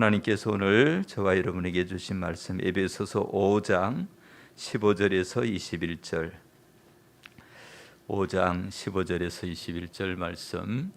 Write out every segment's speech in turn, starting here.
하나님께서 오늘 저와 여러분에게 주신 말씀 에베소서 5장 15절에서 21절 5장 15절에서 21절 말씀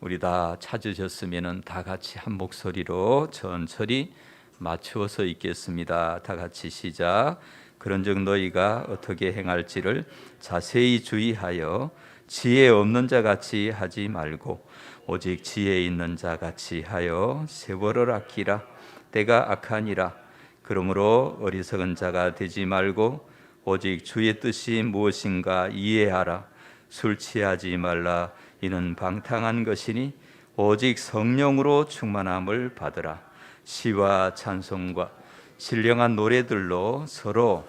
우리 다 찾으셨으면 다 같이 한 목소리로 천천히 맞추어서 읽겠습니다. 다 같이 시작. 그런즉 너희가 어떻게 행할지를 자세히 주의하여 지혜 없는 자 같이 하지 말고 오직 지혜 있는 자 같이 하여 세월을 아끼라. 때가 악하니라. 그러므로 어리석은 자가 되지 말고 오직 주의 뜻이 무엇인가 이해하라. 술 취하지 말라. 이는 방탕한 것이니 오직 성령으로 충만함을 받으라. 시와 찬송과 신령한 노래들로 서로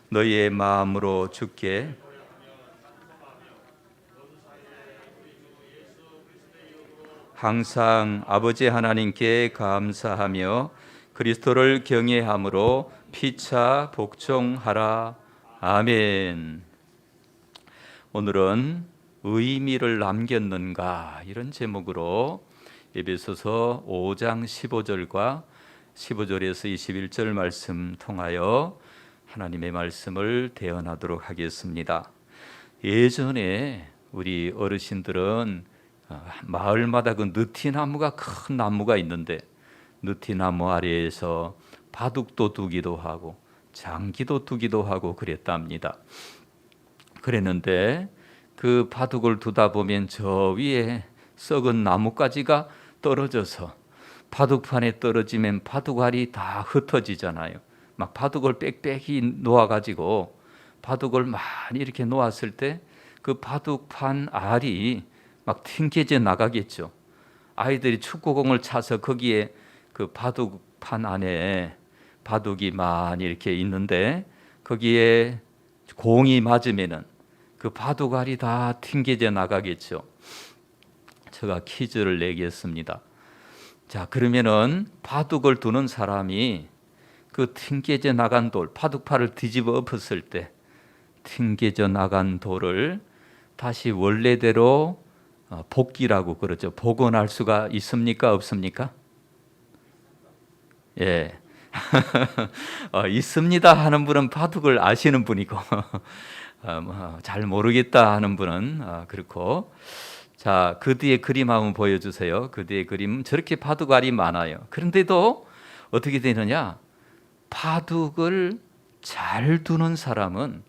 너희의 마음으로 주께 항상 아버지 하나님께 감사하며 그리스도를 경외함으로 피차 복종하라. 아멘. 오늘은 의미를 남겼는가 이런 제목으로 에베소서 5장 15절과 15절에서 21절 말씀 통하여 하나님의 말씀을 대언하도록 하겠습니다. 예전에 우리 어르신들은 마을마다 그 느티나무가 큰 나무가 있는데 느티나무 아래에서 바둑도 두기도 하고 장기도 두기도 하고 그랬답니다. 그랬는데 그 바둑을 두다 보면 저 위에 썩은 나뭇가지가 떨어져서 바둑판에 떨어지면 바둑알이 다 흩어지잖아요. 막 바둑을 빽빽이 놓아가지고 바둑을 많이 이렇게 놓았을 때 그 바둑판 알이 막 튕겨져 나가겠죠. 아이들이 축구공을 차서 거기에 그 바둑판 안에 바둑이 많이 이렇게 있는데 거기에 공이 맞으면은 그 바둑알이 다 튕겨져 나가겠죠. 제가 퀴즈를 내겠습니다. 자, 그러면은 바둑을 두는 사람이 그 튕겨져 나간 돌, 바둑판을 뒤집어 엎었을 때 튕겨져 나간 돌을 다시 원래대로 복기라고 그러죠. 복원할 수가 있습니까? 없습니까? 예. 있습니다 하는 분은 바둑을 아시는 분이고 잘 모르겠다 하는 분은 그렇고. 자, 그 뒤에 그림 한번 보여주세요. 그 뒤에 그림 저렇게 바둑알이 많아요. 그런데도 어떻게 되느냐? 바둑을 잘 두는 사람은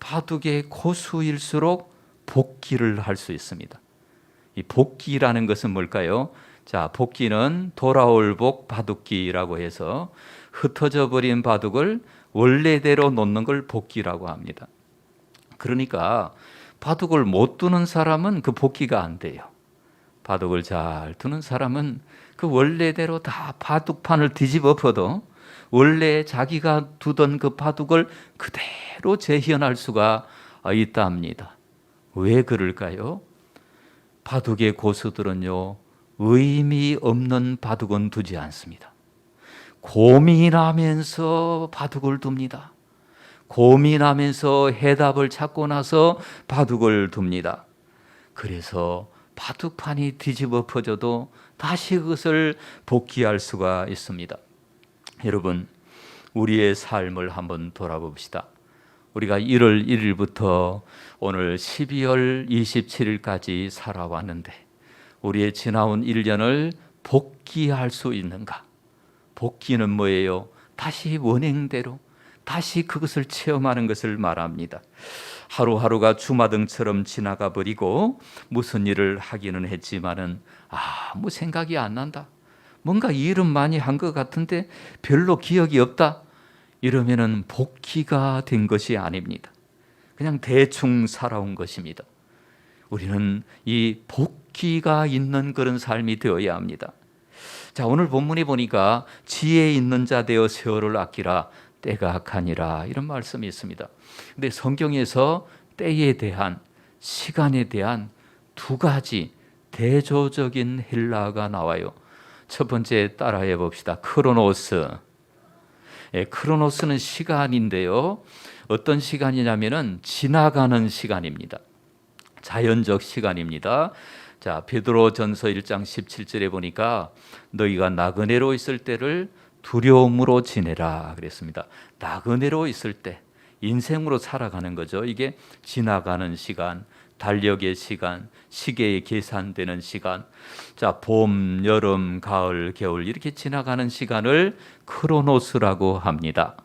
바둑의 고수일수록 복기를 할 수 있습니다. 이 복기라는 것은 뭘까요? 자, 복기는 돌아올 복 바둑기라고 해서 흩어져 버린 바둑을 원래대로 놓는 걸 복기라고 합니다. 그러니까 바둑을 못 두는 사람은 그 복기가 안 돼요. 바둑을 잘 두는 사람은 그 원래대로 다 바둑판을 뒤집어 엎어도 원래 자기가 두던 그 바둑을 그대로 재현할 수가 있다 합니다. 왜 그럴까요? 바둑의 고수들은요, 의미 없는 바둑은 두지 않습니다. 고민하면서 바둑을 둡니다. 고민하면서 해답을 찾고 나서 바둑을 둡니다. 그래서 바둑판이 뒤집어 엎어져도 다시 그것을 복귀할 수가 있습니다. 여러분, 우리의 삶을 한번 돌아봅시다. 우리가 1월 1일부터 오늘 12월 27일까지 살아왔는데 우리의 지나온 1년을 복귀할 수 있는가? 복귀는 뭐예요? 다시 원행대로 다시 그것을 체험하는 것을 말합니다. 하루하루가 주마등처럼 지나가 버리고 무슨 일을 하기는 했지만은 아무 생각이 안 난다. 뭔가 일은 많이 한 것 같은데 별로 기억이 없다. 이러면은 복귀가 된 것이 아닙니다. 그냥 대충 살아온 것입니다. 우리는 이 복귀가 있는 그런 삶이 되어야 합니다. 자, 오늘 본문에 보니까 지혜 있는 자 되어 세월을 아끼라. 때가 악하니라 이런 말씀이 있습니다. 근데 성경에서 때에 대한 시간에 대한 두 가지 대조적인 헬라어가 나와요. 첫 번째 따라해 봅시다. 크로노스. 크로노스는 시간인데요. 어떤 시간이냐면은 지나가는 시간입니다. 자연적 시간입니다. 자, 베드로전서 1장 17절에 보니까 너희가 나그네로 있을 때를 두려움으로 지내라 그랬습니다. 나그네로 있을 때 인생으로 살아가는 거죠. 이게 지나가는 시간, 달력의 시간, 시계에 계산되는 시간. 자, 봄, 여름, 가을, 겨울 이렇게 지나가는 시간을 크로노스라고 합니다.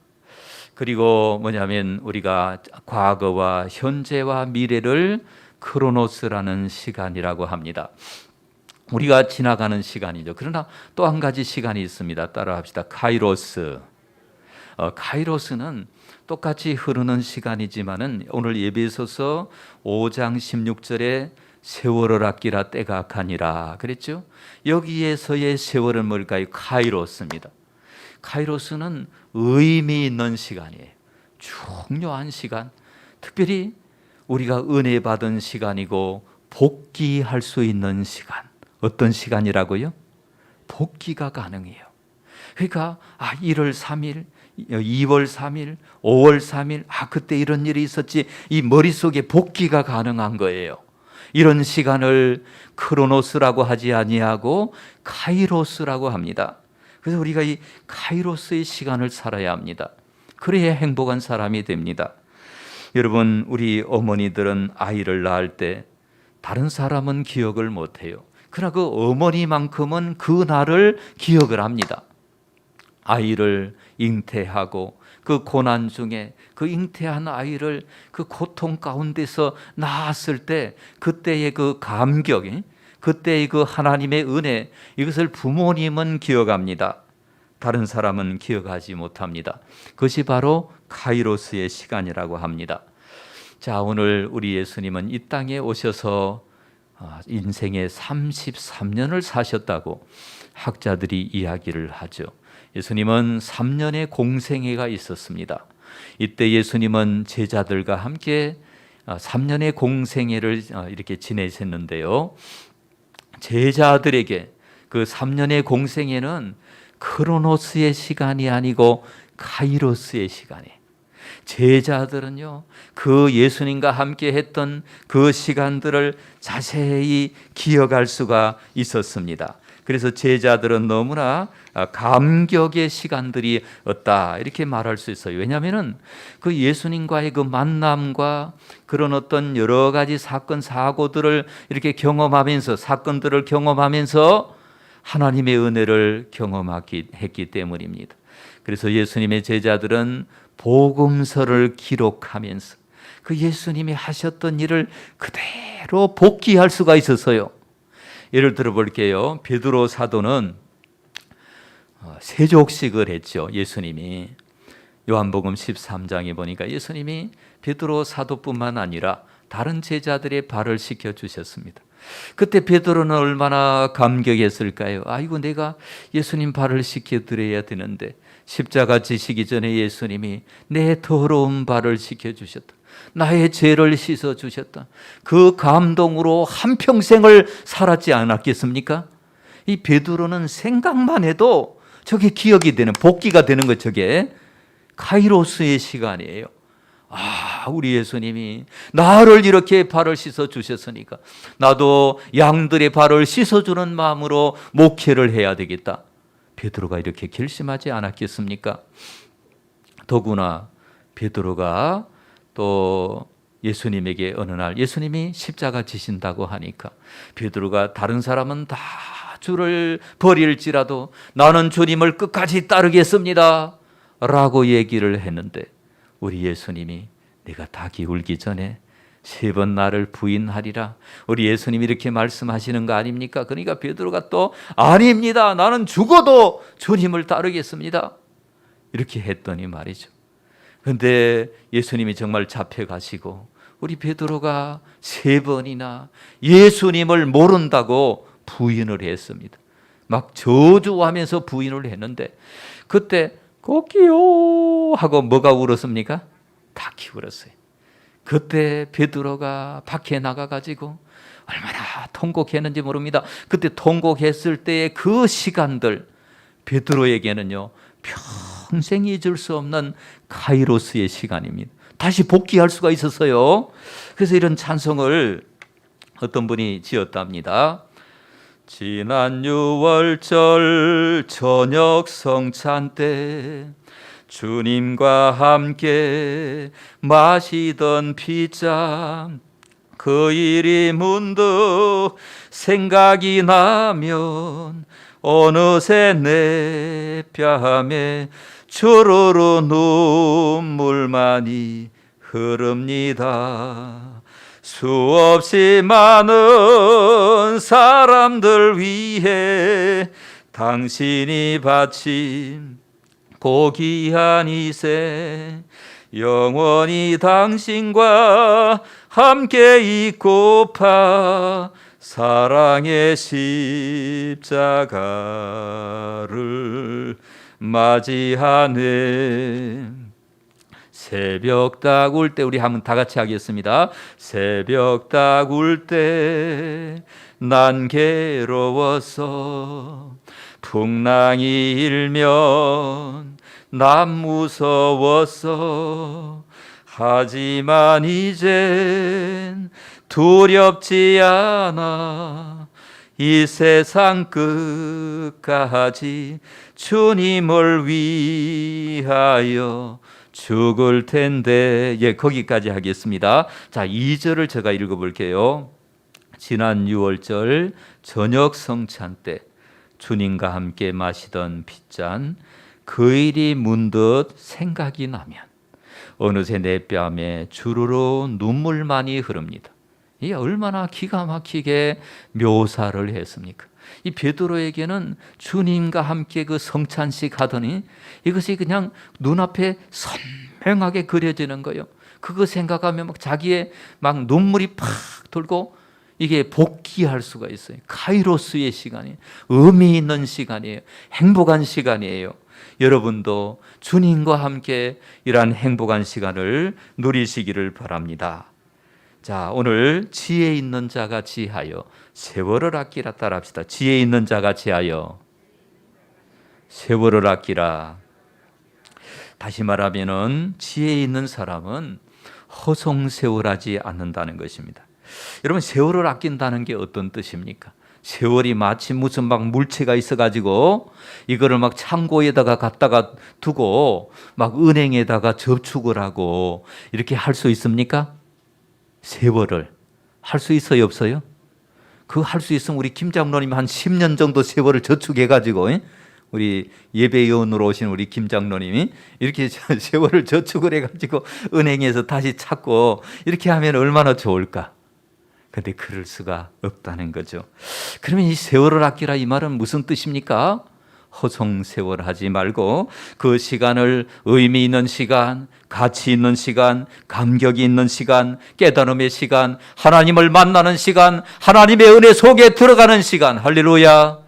그리고 뭐냐면 우리가 과거와 현재와 미래를 크로노스라는 시간이라고 합니다. 우리가 지나가는 시간이죠. 그러나 또 한 가지 시간이 있습니다. 따라합시다. 카이로스. 카이로스는 똑같이 흐르는 시간이지만은 오늘 예배소서 5장 16절에 세월을 아끼라 때가 악하니라 그랬죠. 여기에서의 세월은 뭘까요? 카이로스입니다. 카이로스는 의미 있는 시간이에요. 중요한 시간. 특별히 우리가 은혜 받은 시간이고 복귀할 수 있는 시간. 어떤 시간이라고요? 복귀가 가능해요. 그러니까 1월 3일, 2월 3일, 5월 3일 그때 이런 일이 있었지, 이 머릿속에 복귀가 가능한 거예요. 이런 시간을 크로노스라고 하지 아니하고 카이로스라고 합니다. 그래서 우리가 이 카이로스의 시간을 살아야 합니다. 그래야 행복한 사람이 됩니다. 여러분, 우리 어머니들은 아이를 낳을 때 다른 사람은 기억을 못해요. 그러나 그 어머니만큼은 그 날을 기억을 합니다. 아이를 잉태하고 그 고난 중에 그 잉태한 아이를 그 고통 가운데서 낳았을 때 그때의 그 감격, 그때의 그 하나님의 은혜, 이것을 부모님은 기억합니다. 다른 사람은 기억하지 못합니다. 그것이 바로 카이로스의 시간이라고 합니다. 자, 오늘 우리 예수님은 이 땅에 오셔서 인생의 33년을 사셨다고 학자들이 이야기를 하죠. 예수님은 3년의 공생애가 있었습니다. 이때 예수님은 제자들과 함께 3년의 공생애를 이렇게 지내셨는데요. 제자들에게 그 3년의 공생애는 크로노스의 시간이 아니고 카이로스의 시간이에요. 제자들은요, 그 예수님과 함께 했던 그 시간들을 자세히 기억할 수가 있었습니다. 그래서 제자들은 너무나 감격의 시간들이었다 이렇게 말할 수 있어요. 왜냐하면 그 예수님과의 그 만남과 그런 어떤 여러 가지 사건 사고들을 이렇게 경험하면서, 사건들을 경험하면서 하나님의 은혜를 경험했기 때문입니다. 그래서 예수님의 제자들은 복음서를 기록하면서 그 예수님이 하셨던 일을 그대로 복기할 수가 있었어요. 예를 들어 볼게요. 베드로 사도는 세족식을 했죠. 예수님이 요한복음 13장에 보니까 예수님이 베드로 사도뿐만 아니라 다른 제자들의 발을 씻겨 주셨습니다. 그때 베드로는 얼마나 감격했을까요? 아이고, 내가 예수님 발을 씻겨 드려야 되는데 십자가 지시기 전에 예수님이 내 더러운 발을 씻겨 주셨다. 나의 죄를 씻어 주셨다. 그 감동으로 한평생을 살았지 않았겠습니까? 이 베드로는 생각만 해도 저게 기억이 되는, 복기가 되는 것, 저게 카이로스의 시간이에요. 우리 예수님이 나를 이렇게 발을 씻어 주셨으니까 나도 양들의 발을 씻어주는 마음으로 목회를 해야 되겠다. 베드로가 이렇게 결심하지 않았겠습니까? 더구나 베드로가 또 예수님에게 어느 날 예수님이 십자가 지신다고 하니까 베드로가 다른 사람은 다 주를 버릴지라도 나는 주님을 끝까지 따르겠습니다 라고 얘기를 했는데 우리 예수님이 내가 닭이 울기 전에 3번 나를 부인하리라. 우리 예수님이 이렇게 말씀하시는 거 아닙니까? 그러니까 베드로가 또 아닙니다. 나는 죽어도 주님을 따르겠습니다. 이렇게 했더니 말이죠. 그런데 예수님이 정말 잡혀가시고 우리 베드로가 3번이나 예수님을 모른다고 부인을 했습니다. 막 저주하면서 부인을 했는데 그때 꼭이요 하고 뭐가 울었습니까? 닭이 울었어요. 그때 베드로가 밖에 나가가지고 얼마나 통곡했는지 모릅니다. 그때 통곡했을 때의 그 시간들 베드로에게는요 평생 잊을 수 없는 카이로스의 시간입니다. 다시 복귀할 수가 있었어요. 그래서 이런 찬송을 어떤 분이 지었답니다. 지난 6월절 저녁 성찬 때 주님과 함께 마시던 핏잔, 그 일이 문득 생각이 나면 어느새 내 뺨에 주르르 눈물만이 흐릅니다. 수없이 많은 사람들 위해 당신이 바친 고귀한 이생, 영원히 당신과 함께 있고파 사랑의 십자가를 맞이하네. 새벽 딱 울 때, 우리 한번 다 같이 하겠습니다. 새벽 딱 울 때 난 괴로워서 풍랑이 일면 난 무서웠어. 하지만 이젠 두렵지 않아. 이 세상 끝까지 주님을 위하여 죽을 텐데. 예, 거기까지 하겠습니다. 자, 2절을 제가 읽어볼게요. 지난 6월절 저녁 성찬 때 주님과 함께 마시던 핏잔, 그 일이 문득 생각이 나면 어느새 내 뺨에 주르르 눈물만이 흐릅니다. 이게 얼마나 기가 막히게 묘사를 했습니까? 이 베드로에게는 주님과 함께 그 성찬식 하더니 이것이 그냥 눈앞에 선명하게 그려지는 거예요. 그거 생각하면 막 자기의 막 눈물이 팍 돌고, 이게 복귀할 수가 있어요. 카이로스의 시간이, 의미 있는 시간이에요. 행복한 시간이에요. 여러분도 주님과 함께 이러한 행복한 시간을 누리시기를 바랍니다. 자, 오늘 지혜 있는 자가 지하여 세월을 아끼라 따라합시다. 지혜 있는 자가 지하여 세월을 아끼라. 다시 말하면은 지혜 있는 사람은 허송세월하지 않는다는 것입니다. 여러분, 세월을 아낀다는 게 어떤 뜻입니까? 세월이 마치 무슨 막 물체가 있어가지고 이거를 막 창고에다가 갖다가 두고 막 은행에다가 저축을 하고 이렇게 할 수 있습니까? 세월을 할 수 있어요, 없어요? 그거 할 수 있으면 우리 김 장로님 한 10년 정도 세월을 저축해가지고, 우리 예배위원으로 오신 우리 김 장로님이 이렇게 세월을 저축을 해가지고 은행에서 다시 찾고 이렇게 하면 얼마나 좋을까? 근데 그럴 수가 없다는 거죠. 그러면 이 세월을 아끼라, 이 말은 무슨 뜻입니까? 허송세월하지 말고 그 시간을 의미 있는 시간, 가치 있는 시간, 감격이 있는 시간, 깨달음의 시간, 하나님을 만나는 시간, 하나님의 은혜 속에 들어가는 시간, 할렐루야,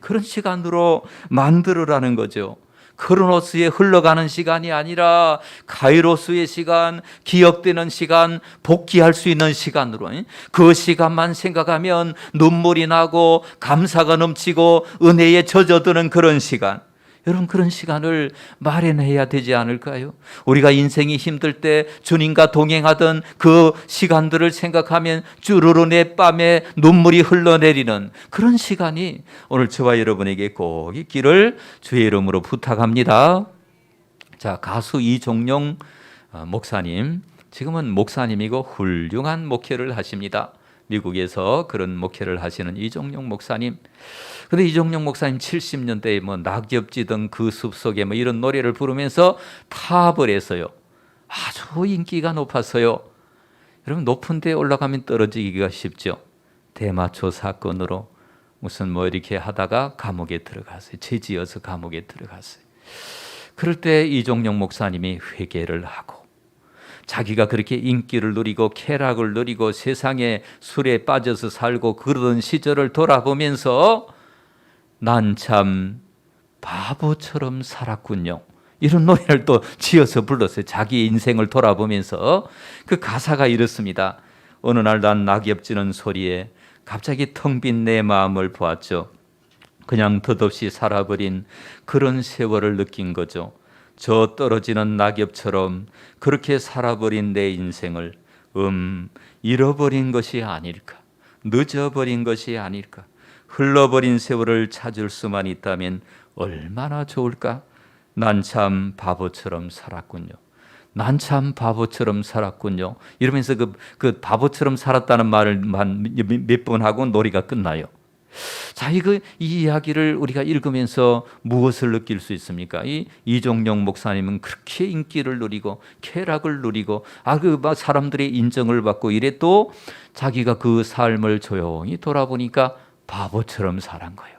그런 시간으로 만들으라는 거죠. 크로노스에 흘러가는 시간이 아니라 카이로스의 시간, 기억되는 시간, 복귀할 수 있는 시간으로, 그 시간만 생각하면 눈물이 나고 감사가 넘치고 은혜에 젖어드는 그런 시간, 여러분, 그런 시간을 마련해야 되지 않을까요? 우리가 인생이 힘들 때 주님과 동행하던 그 시간들을 생각하면 주르르 내 뺨에 눈물이 흘러내리는 그런 시간이 오늘 저와 여러분에게 꼭 있기를 주의 이름으로 부탁합니다. 자, 가수 이종용 목사님, 지금은 목사님이고 훌륭한 목회를 하십니다. 미국에서 그런 목회를 하시는 이종용 목사님. 근데 이종용 목사님 70년대에 뭐 낙엽지던 그 숲속에 뭐 이런 노래를 부르면서 타업을 했어요. 아주 인기가 높았어요. 여러분, 높은 데에 올라가면 떨어지기가 쉽죠. 대마초 사건으로 무슨 뭐 이렇게 하다가 감옥에 들어갔어요. 죄지어서 감옥에 들어갔어요. 그럴 때 이종용 목사님이 회개를 하고, 자기가 그렇게 인기를 누리고 쾌락을 누리고 세상에 술에 빠져서 살고 그러던 시절을 돌아보면서 난 참 바보처럼 살았군요, 이런 노래를 또 지어서 불렀어요. 자기 인생을 돌아보면서. 그 가사가 이렇습니다. 어느 날 난 낙엽지는 소리에 갑자기 텅 빈 내 마음을 보았죠. 그냥 덧없이 살아버린 그런 세월을 느낀 거죠. 저 떨어지는 낙엽처럼 그렇게 살아버린 내 인생을 잃어버린 것이 아닐까. 늦어버린 것이 아닐까. 흘러버린 세월을 찾을 수만 있다면 얼마나 좋을까. 난 참 바보처럼 살았군요. 난 참 바보처럼 살았군요. 이러면서 그 바보처럼 살았다는 말을 몇 번 하고 놀이가 끝나요. 자, 이 이야기를 우리가 읽으면서 무엇을 느낄 수 있습니까? 이종용 목사님은 그렇게 인기를 누리고 쾌락을 누리고 막 사람들의 인정을 받고 이래 또 자기가 그 삶을 조용히 돌아보니까 바보처럼 살은 거예요.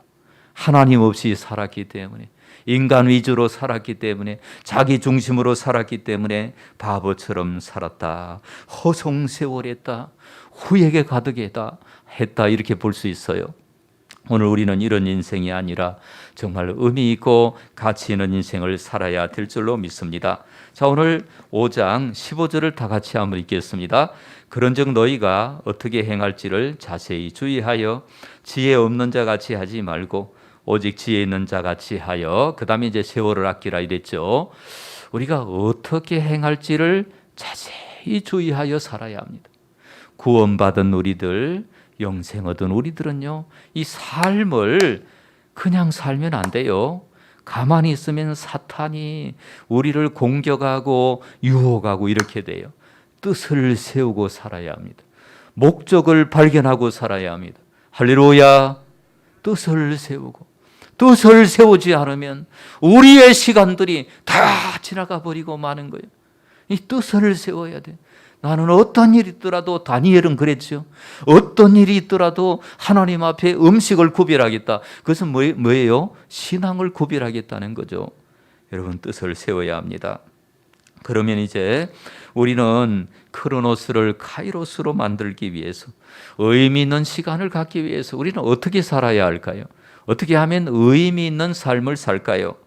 하나님 없이 살았기 때문에, 인간 위주로 살았기 때문에, 자기 중심으로 살았기 때문에 바보처럼 살았다. 허송세월했다. 후회가 가득했다. 이렇게 볼 수 있어요. 오늘 우리는 이런 인생이 아니라 정말 의미 있고 가치 있는 인생을 살아야 될 줄로 믿습니다. 자, 오늘 5장 15절을 다 같이 한번 읽겠습니다. 그런즉 너희가 어떻게 행할지를 자세히 주의하여 지혜 없는 자 같이 하지 말고 오직 지혜 있는 자 같이 하여, 그 다음에 이제 세월을 아끼라 이랬죠. 우리가 어떻게 행할지를 자세히 주의하여 살아야 합니다. 구원받은 우리들, 영생 얻은 우리들은요, 이 삶을 그냥 살면 안 돼요. 가만히 있으면 사탄이 우리를 공격하고 유혹하고 이렇게 돼요. 뜻을 세우고 살아야 합니다. 목적을 발견하고 살아야 합니다. 할렐루야. 뜻을 세우고, 뜻을 세우지 않으면 우리의 시간들이 다 지나가 버리고 마는 거예요. 이 뜻을 세워야 돼. 나는 어떤 일이 있더라도, 다니엘은 그랬죠. 어떤 일이 있더라도 하나님 앞에 음식을 구별하겠다. 그것은 뭐예요? 신앙을 구별하겠다는 거죠. 여러분, 뜻을 세워야 합니다. 그러면 이제 우리는 크로노스를 카이로스로 만들기 위해서, 의미 있는 시간을 갖기 위해서 우리는 어떻게 살아야 할까요? 어떻게 하면 의미 있는 삶을 살까요?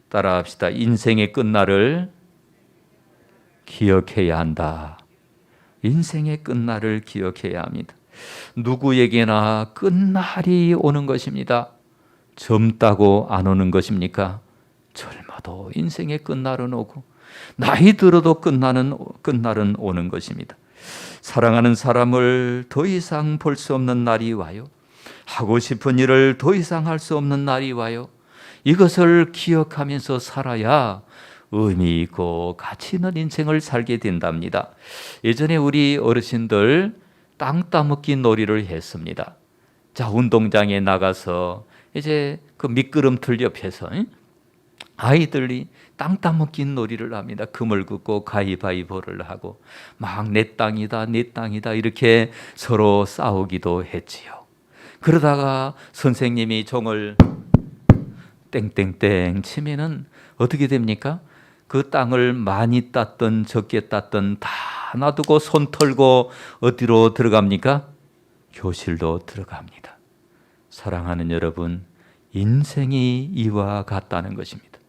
따라합시다. 인생의 끝날을 기억해야 한다. 인생의 끝날을 기억해야 합니다. 누구에게나 끝날이 오는 것입니다. 젊다고 안 오는 것입니까? 젊어도 인생의 끝날은 오고, 나이 들어도 끝날은 오는 것입니다. 사랑하는 사람을 더 이상 볼 수 없는 날이 와요. 하고 싶은 일을 더 이상 할 수 없는 날이 와요. 이것을 기억하면서 살아야 의미 있고 가치 있는 인생을 살게 된답니다. 예전에 우리 어르신들 땅 따먹기 놀이를 했습니다. 자, 운동장에 나가서 이제 그 미끄럼틀 옆에서 아이들이 땅 따먹기 놀이를 합니다. 금을 긋고 가위바위보를 하고 막 내 땅이다 내 땅이다 이렇게 서로 싸우기도 했지요. 그러다가 선생님이 종을 땡땡땡 치면은 어떻게 됩니까? 그 땅을 많이 땄든 적게 땄든 다 놔두고 손 털고 어디로 들어갑니까? 교실로 들어갑니다. 사랑하는 여러분, 인생이 이와 같다는 것입니다.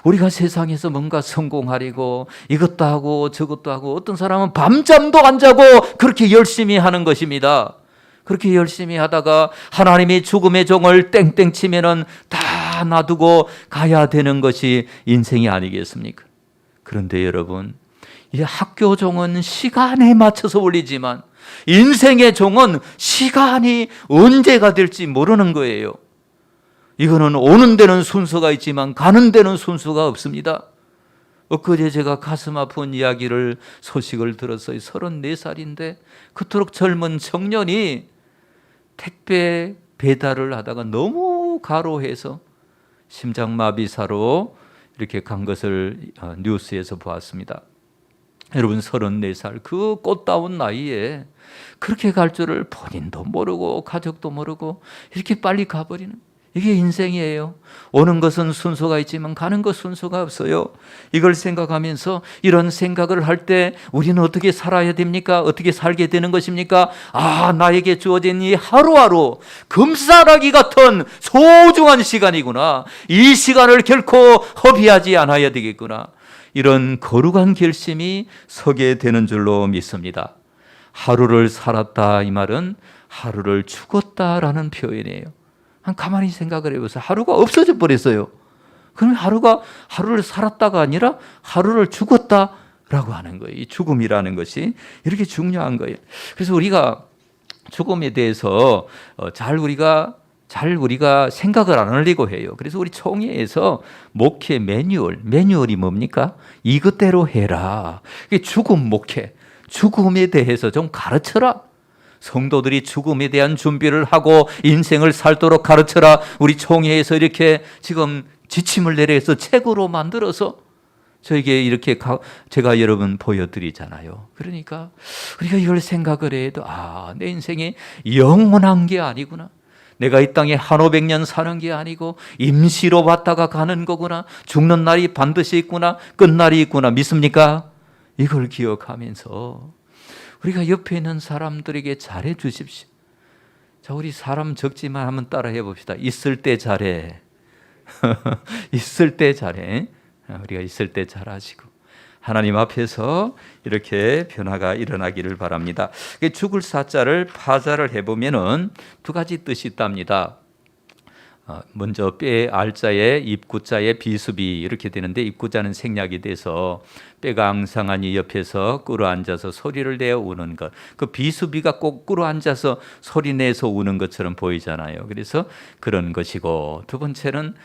우리가 세상에서 뭔가 성공하려고 이것도 하고 저것도 하고, 어떤 사람은 밤잠도 안 자고 그렇게 열심히 하는 것입니다. 그렇게 열심히 하다가 하나님이 죽음의 종을 땡땡 치면은 다 놔두고 가야 되는 것이 인생이 아니겠습니까? 그런데 여러분, 이 학교 종은 시간에 맞춰서 올리지만 인생의 종은 시간이 언제가 될지 모르는 거예요. 이거는 오는 데는 순서가 있지만 가는 데는 순서가 없습니다. 엊그제 제가 가슴 아픈 소식을 들었어요. 34살인데 그토록 젊은 청년이 택배 배달을 하다가 너무 가로해서 심장마비사로 이렇게 간 것을 뉴스에서 보았습니다. 여러분, 34살 그 꽃다운 나이에 그렇게 갈 줄을 본인도 모르고 가족도 모르고 이렇게 빨리 가버리는, 이게 인생이에요. 오는 것은 순서가 있지만 가는 것 순서가 없어요. 이걸 생각하면서 이런 생각을 할 때 우리는 어떻게 살아야 됩니까? 어떻게 살게 되는 것입니까? 나에게 주어진 이 하루하루 금싸라기 같은 소중한 시간이구나. 이 시간을 결코 허비하지 않아야 되겠구나. 이런 거룩한 결심이 서게 되는 줄로 믿습니다. 하루를 살았다, 이 말은 하루를 죽었다라는 표현이에요. 가만히 생각을 해보세요. 하루가 없어져 버렸어요. 그럼 하루를 살았다가 아니라 하루를 죽었다라고 하는 거예요. 이 죽음이라는 것이 이렇게 중요한 거예요. 그래서 우리가 죽음에 대해서 잘 우리가 생각을 안 하려고 해요. 그래서 우리 총회에서 목회 매뉴얼이 뭡니까? 이것대로 해라. 이게 죽음 목회, 죽음에 대해서 좀 가르쳐라. 성도들이 죽음에 대한 준비를 하고 인생을 살도록 가르쳐라. 우리 총회에서 이렇게 지금 지침을 내려서 책으로 만들어서 저에게 이렇게 제가 여러분 보여드리잖아요. 그러니까 우리가 이걸 생각을 해도 내 인생이 영원한 게 아니구나. 내가 이 땅에 한 500년 사는 게 아니고 임시로 왔다가 가는 거구나. 죽는 날이 반드시 있구나. 끝날이 있구나. 믿습니까? 이걸 기억하면서 우리가 옆에 있는 사람들에게 잘해 주십시오. 자, 우리 사람 적지만 한번 따라해 봅시다. 있을 때 잘해. 있을 때 잘해. 우리가 있을 때 잘하시고 하나님 앞에서 이렇게 변화가 일어나기를 바랍니다. 죽을 사자를 파자를 해보면은 두 가지 뜻이 있답니다. 먼저 뼈의 알자에 입구자에 비수비 이렇게 되는데, 입구자는 생략이 돼서 뼈가 앙상하니 옆에서 꿇어앉아서 소리를 내어 우는 것. 그 비수비가 꼭 꿇어앉아서 소리 내서 우는 것처럼 보이잖아요. 그래서 그런 것이고, 두 번째는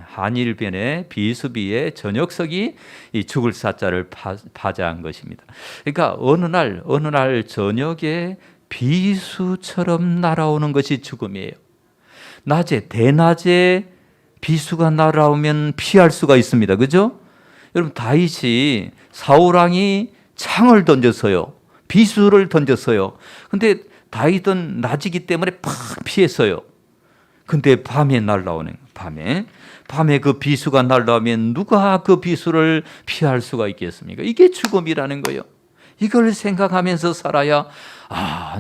한일변의 비수비의 저녁석이 이 죽을 사자를 파자한 것입니다. 그러니까 어느 날 저녁에 비수처럼 날아오는 것이 죽음이에요. 대낮에 비수가 날아오면 피할 수가 있습니다. 그죠? 여러분, 다윗이 사울왕이 창을 던졌어요. 비수를 던졌어요. 근데 다윗은 낮이기 때문에 팍 피했어요. 근데 밤에 날아오는, 밤에 그 비수가 날아오면 누가 그 비수를 피할 수가 있겠습니까? 이게 죽음이라는 거예요. 이걸 생각하면서 살아야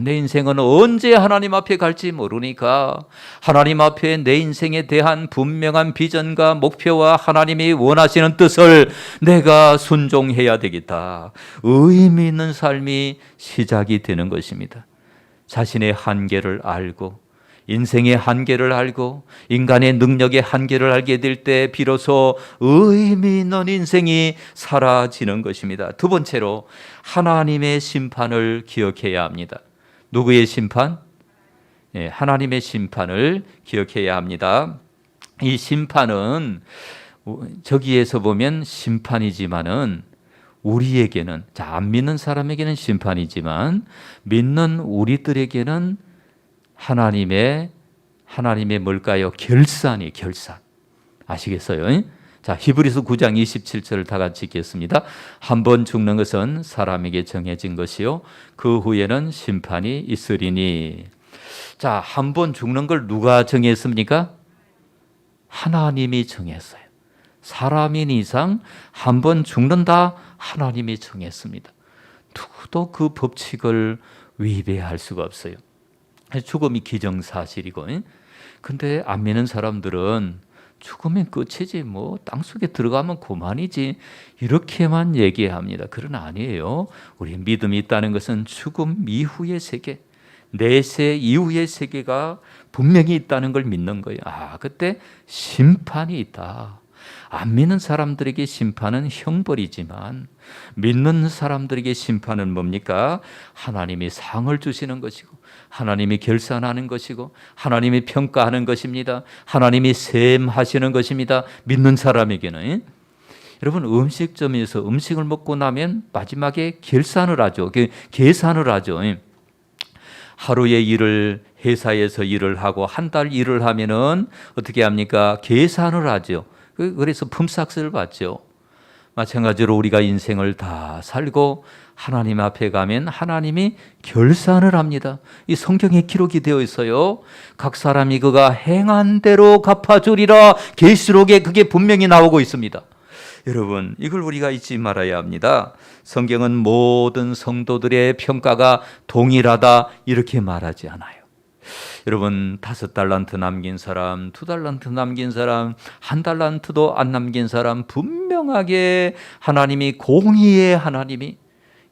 내 인생은 언제 하나님 앞에 갈지 모르니까 하나님 앞에 내 인생에 대한 분명한 비전과 목표와 하나님이 원하시는 뜻을 내가 순종해야 되겠다. 의미 있는 삶이 시작이 되는 것입니다. 자신의 한계를 알고 인생의 한계를 알고 인간의 능력의 한계를 알게 될 때 비로소 의미 있는 인생이 사라지는 것입니다. 두 번째로 하나님의 심판을 기억해야 합니다. 누구의 심판? 하나님의 심판을 기억해야 합니다. 이 심판은 저기에서 보면 심판이지만은 우리에게는, 안 믿는 사람에게는 심판이지만 믿는 우리들에게는 하나님의 뭘까요? 결산. 아시겠어요? 자, 히브리서 9장 27절을 다 같이 읽겠습니다. 한 번 죽는 것은 사람에게 정해진 것이요 그 후에는 심판이 있으리니. 자, 한 번 죽는 걸 누가 정했습니까? 하나님이 정했어요. 사람인 이상 한 번 죽는다, 하나님이 정했습니다. 누구도 그 법칙을 위배할 수가 없어요. 죽음이 기정사실이고, 근데 안 믿는 사람들은 죽으면 끝이지, 땅속에 들어가면 그만이지, 이렇게만 얘기합니다. 그러나 아니에요. 우리 믿음이 있다는 것은 죽음 이후의 세계, 내세 이후의 세계가 분명히 있다는 걸 믿는 거예요. 그때 심판이 있다. 안 믿는 사람들에게 심판은 형벌이지만 믿는 사람들에게 심판은 뭡니까? 하나님이 상을 주시는 것이고 하나님이 결산하는 것이고 하나님이 평가하는 것입니다. 하나님이 셈하시는 것입니다. 믿는 사람에게는. 여러분, 음식점에서 음식을 먹고 나면 마지막에 계산을 하죠. 하루의 일을 회사에서 일을 하고 한 달 일을 하면은 어떻게 합니까? 계산을 하죠. 그래서 품삯을 받죠. 마찬가지로 우리가 인생을 다 살고 하나님 앞에 가면 하나님이 결산을 합니다. 이 성경에 기록이 되어 있어요. 각 사람이 그가 행한 대로 갚아주리라. 계시록에 그게 분명히 나오고 있습니다. 여러분, 이걸 우리가 잊지 말아야 합니다. 성경은 모든 성도들의 평가가 동일하다 이렇게 말하지 않아요. 여러분, 5달란트 남긴 사람, 2달란트 남긴 사람, 1달란트도 안 남긴 사람, 분명하게 하나님이 공의의 하나님이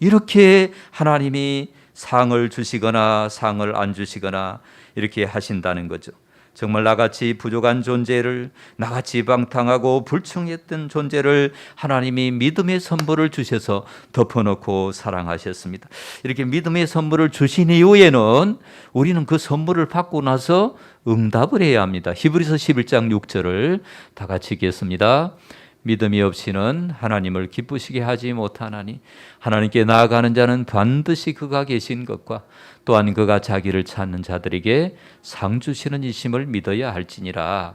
이렇게 하나님이 상을 주시거나 상을 안 주시거나 이렇게 하신다는 거죠. 정말 나같이 부족한 존재를, 나같이 방탕하고 불충했던 존재를 하나님이 믿음의 선물을 주셔서 덮어놓고 사랑하셨습니다. 이렇게 믿음의 선물을 주신 이후에는 우리는 그 선물을 받고 나서 응답을 해야 합니다. 히브리서 11장 6절을 다 같이 읽겠습니다. 믿음이 없이는 하나님을 기쁘시게 하지 못하나니 하나님께 나아가는 자는 반드시 그가 계신 것과 또한 그가 자기를 찾는 자들에게 상 주시는 이심을 믿어야 할지니라.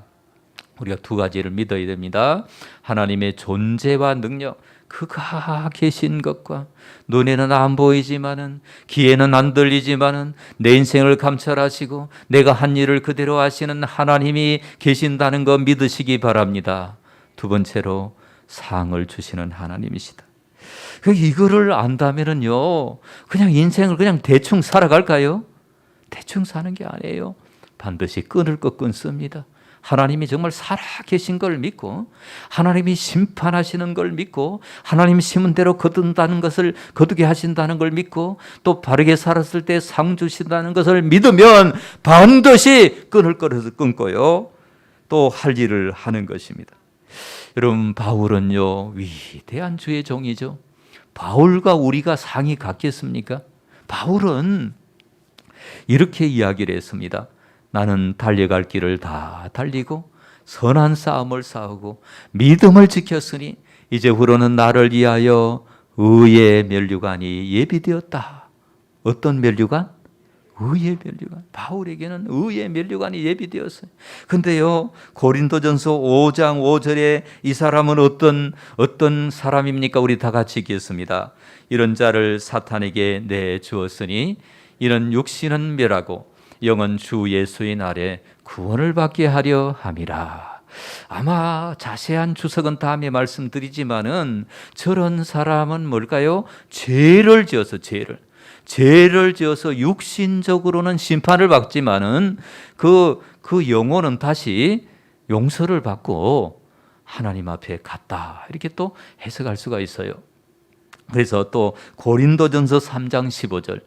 우리가 두 가지를 믿어야 됩니다. 하나님의 존재와 능력, 그가 계신 것과 눈에는 안 보이지만은 귀에는 안 들리지만은 내 인생을 감찰하시고 내가 한 일을 그대로 하시는 하나님이 계신다는 거 믿으시기 바랍니다. 두 번째로 상을 주시는 하나님이시다. 이거를 안다면은요, 그냥 인생을 그냥 대충 살아갈까요? 대충 사는 게 아니에요. 반드시 끊을 것 끊습니다. 하나님이 정말 살아계신 걸 믿고 하나님이 심판하시는 걸 믿고 하나님 심은 대로 거둔다는 것을 거두게 하신다는 걸 믿고 또 바르게 살았을 때 상 주신다는 것을 믿으면 반드시 끊을 것을 끊고요, 또 할 일을 하는 것입니다. 여러분, 바울은요, 위대한 주의 종이죠. 바울과 우리가 상이 같겠습니까? 바울은 이렇게 이야기를 했습니다. 나는 달려갈 길을 다 달리고 선한 싸움을 싸우고 믿음을 지켰으니 이제후로는 나를 위하여 의의 면류관이 예비되었다. 어떤 면류관? 의의 면류관. 바울에게는 의의 면류관이 예비되었어요. 근데요, 고린도전서 5장 5절에 이 사람은 어떤 사람입니까? 우리 다 같이 읽겠습니다. 이런 자를 사탄에게 내주었으니 이런 육신은 멸하고 영은 주 예수의 날에 구원을 받게 하려 함이라. 아마 자세한 주석은 다음에 말씀드리지만은 저런 사람은 뭘까요? 죄를 지어서 육신적으로는 심판을 받지만은 그 영혼은 다시 용서를 받고 하나님 앞에 갔다. 이렇게 또 해석할 수가 있어요. 그래서 또 고린도전서 3장 15절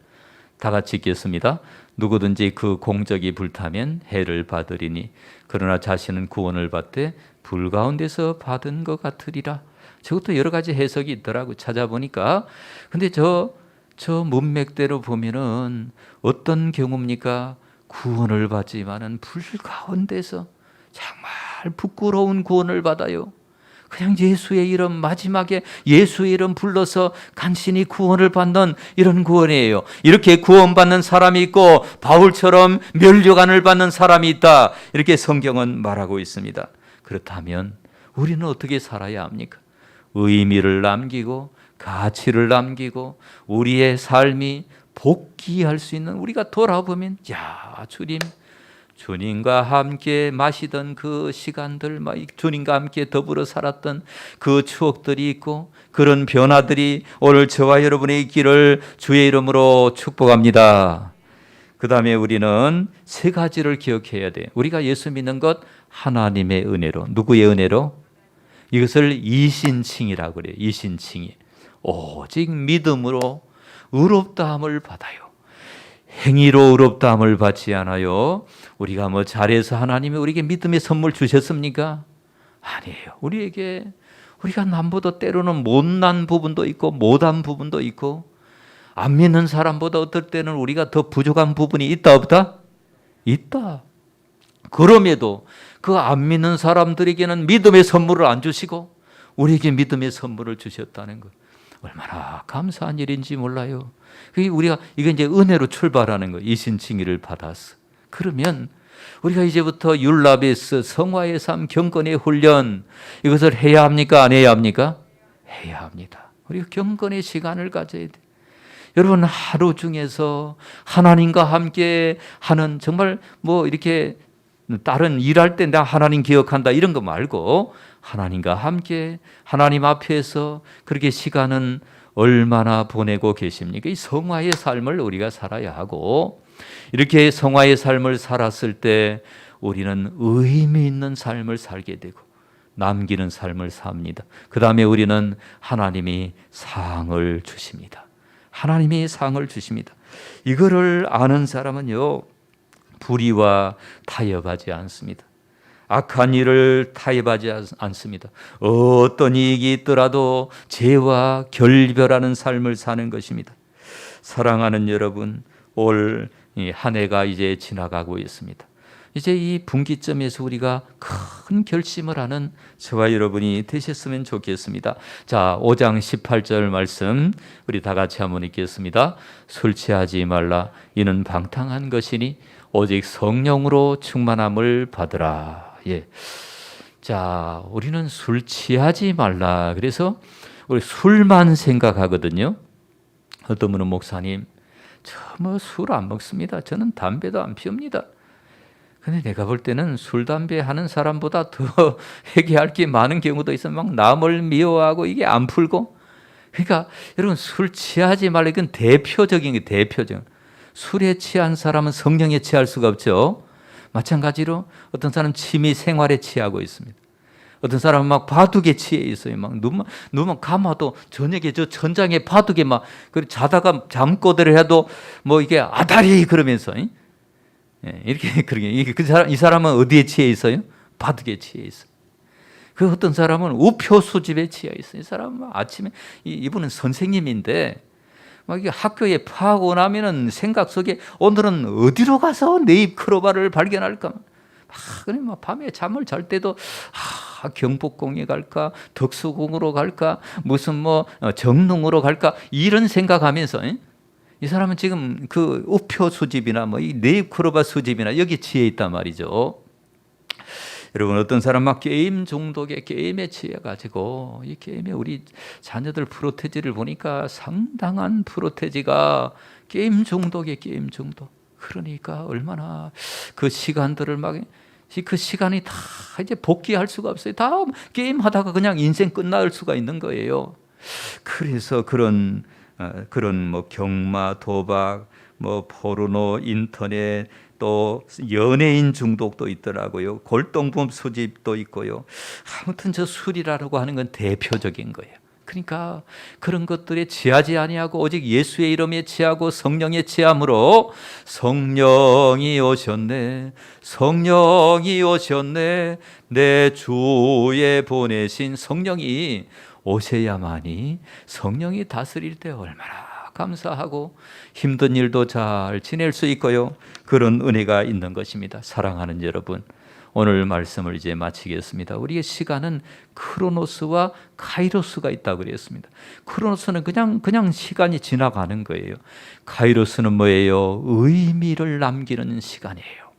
다 같이 읽겠습니다. 누구든지 그 공적이 불타면 해를 받으리니 그러나 자신은 구원을 받되 불 가운데서 받은 것 같으리라. 저것도 여러 가지 해석이 있더라고 찾아보니까. 근데 저 문맥대로 보면은 어떤 경우입니까? 구원을 받지만은 불 가운데서 정말 부끄러운 구원을 받아요. 그냥 예수의 이름, 마지막에 예수의 이름 불러서 간신히 구원을 받는 이런 구원이에요. 이렇게 구원받는 사람이 있고 바울처럼 면류관을 받는 사람이 있다. 이렇게 성경은 말하고 있습니다. 그렇다면 우리는 어떻게 살아야 합니까? 의미를 남기고 가치를 남기고 우리의 삶이 복귀할 수 있는, 우리가 돌아보면 주님과 함께 마시던 그 시간들, 주님과 함께 더불어 살았던 그 추억들이 있고 그런 변화들이 오늘 저와 여러분의 있기를 주의 이름으로 축복합니다. 그 다음에 우리는 세 가지를 기억해야 돼요. 우리가 예수 믿는 것 하나님의 은혜로. 누구의 은혜로? 이것을 이신칭이라고 그래요. 이신칭이. 오직 믿음으로 의롭다함을 받아요. 행위로 의롭다함을 받지 않아요. 우리가 잘해서 하나님이 우리에게 믿음의 선물 주셨습니까? 아니에요. 우리가 남보다 때로는 못난 부분도 있고 못한 부분도 있고 안 믿는 사람보다 어떨 때는 우리가 더 부족한 부분이 있다 없다? 있다. 그럼에도 그 안 믿는 사람들에게는 믿음의 선물을 안 주시고 우리에게 믿음의 선물을 주셨다는 것, 얼마나 감사한 일인지 몰라요. 이게 이제 은혜로 출발하는 거예요. 이신칭의를 받았어. 그러면 우리가 이제부터 율라베스, 성화의 삶, 경건의 훈련, 이것을 해야 합니까? 안 해야 합니까? 해야 합니다. 우리가 경건의 시간을 가져야 돼. 여러분, 하루 중에서 하나님과 함께 하는, 정말 이렇게 다른 일할 때 나 하나님 기억한다 이런 거 말고 하나님과 함께 하나님 앞에서 그렇게 시간은 얼마나 보내고 계십니까? 이 성화의 삶을 우리가 살아야 하고, 이렇게 성화의 삶을 살았을 때 우리는 의미 있는 삶을 살게 되고 남기는 삶을 삽니다. 그 다음에 우리는 하나님이 상을 주십니다. 하나님이 상을 주십니다. 이거를 아는 사람은요, 불의와 타협하지 않습니다. 악한 일을 타협하지 않습니다. 어떤 이익이 있더라도 죄와 결별하는 삶을 사는 것입니다. 사랑하는 여러분, 올 한 해가 이제 지나가고 있습니다. 이제 이 분기점에서 우리가 큰 결심을 하는 저와 여러분이 되셨으면 좋겠습니다. 자, 5장 18절 말씀 우리 다 같이 한번 읽겠습니다. 술 취하지 말라. 이는 방탕한 것이니 오직 성령으로 충만함을 받으라. 예. 자, 우리는 술 취하지 말라. 그래서 우리 술만 생각하거든요. 어떤 분은 목사님, 저 뭐 술 안 먹습니다. 저는 담배도 안 피웁니다. 근데 내가 볼 때는 술, 담배 하는 사람보다 더 회개할 게 많은 경우도 있어요. 막 남을 미워하고 이게 안 풀고. 그러니까 여러분 술 취하지 말라. 이건 대표적인 게 대표적. 술에 취한 사람은 성령에 취할 수가 없죠. 마찬가지로 어떤 사람은 취미 생활에 취하고 있습니다. 어떤 사람은 막 바둑에 취해 있어요. 막 눈만 감아도 저녁에 저 천장에 바둑에 막 자다가 잠꼬대를 해도 뭐 이게 아다리 그러면서 이렇게 그러게 이 사람은 어디에 취해 있어요? 바둑에 취해 있어요. 그 어떤 사람은 우표 수집에 취해 있어요. 이 사람은 아침에 이분은 선생님인데 막 이게 학교에 파하고 나면은 생각 속에 오늘은 어디로 가서 네잎 크로바를 발견할까? 그냥 막 밤에 잠을 잘 때도 경복궁에 갈까, 덕수궁으로 갈까, 무슨 뭐 정릉으로 갈까 이런 생각하면서 이 사람은 지금 그 우표 수집이나 뭐 이 네잎 크로바 수집이나 여기 취해 있단 말이죠. 여러분 어떤 사람 막 게임 중독에 게임에 취해가지고 이 게임에 우리 자녀들 프로테지를 보니까 상당한 프로테지가 게임 중독에 게임 중독. 그러니까 얼마나 그 시간들을 막 그 시간이 다 이제 복귀할 수가 없어요. 다 게임 하다가 그냥 인생 끝날 수가 있는 거예요. 그래서 그런 뭐 경마, 도박, 뭐 포르노, 인터넷 또 연예인 중독도 있더라고요. 골동품 수집도 있고요. 아무튼 저 술이라고 하는 건 대표적인 거예요. 그러니까 그런 것들에 취하지 아니하고 오직 예수의 이름에 취하고 성령에 취함으로 성령이 오셨네, 성령이 오셨네, 내 주에 보내신 성령이 오셔야만이 성령이 다스릴 때 얼마나 감사하고 힘든 일도 잘 지낼 수 있고요. 그런 은혜가 있는 것입니다. 사랑하는 여러분, 오늘 말씀을 이제 마치겠습니다. 우리의 시간은 크로노스와 카이로스가 있다고 그랬습니다. 크로노스는 그냥 시간이 지나가는 거예요. 카이로스는 뭐예요? 의미를 남기는 시간이에요.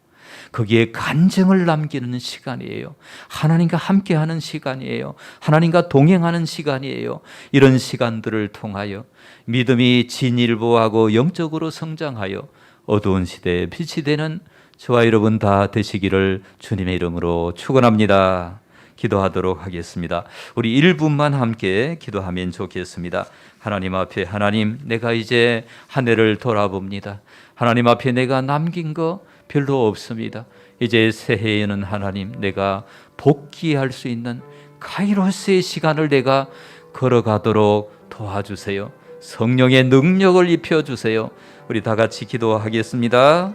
거기에 간증을 남기는 시간이에요. 하나님과 함께하는 시간이에요. 하나님과 동행하는 시간이에요. 이런 시간들을 통하여 믿음이 진일보하고 영적으로 성장하여 어두운 시대에 빛이 되는 저와 여러분 다 되시기를 주님의 이름으로 축원합니다. 기도하도록 하겠습니다. 우리 1분만 함께 기도하면 좋겠습니다. 하나님 앞에, 하나님, 내가 이제 한 해를 돌아봅니다. 하나님 앞에 내가 남긴 거 별로 없습니다. 이제 새해에는 하나님, 내가 복귀할 수 있는 카이로스의 시간을 내가 걸어가도록 도와주세요. 성령의 능력을 입혀주세요. 우리 다 같이 기도하겠습니다.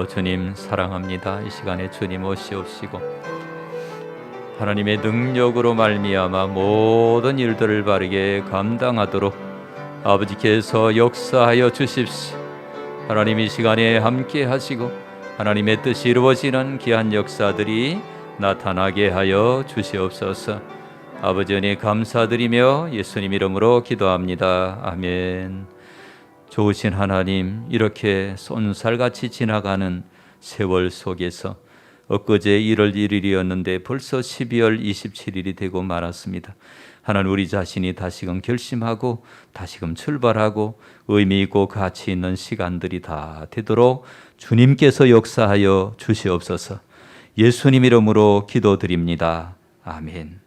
주님 사랑합니다. 이 시간에 주님 오시옵시고 하나님의 능력으로 말미암아 모든 일들을 바르게 감당하도록 아버지께서 역사하여 주십시오. 하나님 이 시간에 함께 하시고 하나님의 뜻이 이루어지는 귀한 역사들이 나타나게 하여 주시옵소서. 아버지 은혜 감사드리며 예수님 이름으로 기도합니다. 아멘. 좋으신 하나님, 이렇게 쏜살같이 지나가는 세월 속에서 엊그제 1월 1일이었는데 벌써 12월 27일이 되고 말았습니다. 하나님, 우리 자신이 다시금 결심하고 다시금 출발하고 의미 있고 가치 있는 시간들이 다 되도록 주님께서 역사하여 주시옵소서. 예수님 이름으로 기도드립니다. 아멘.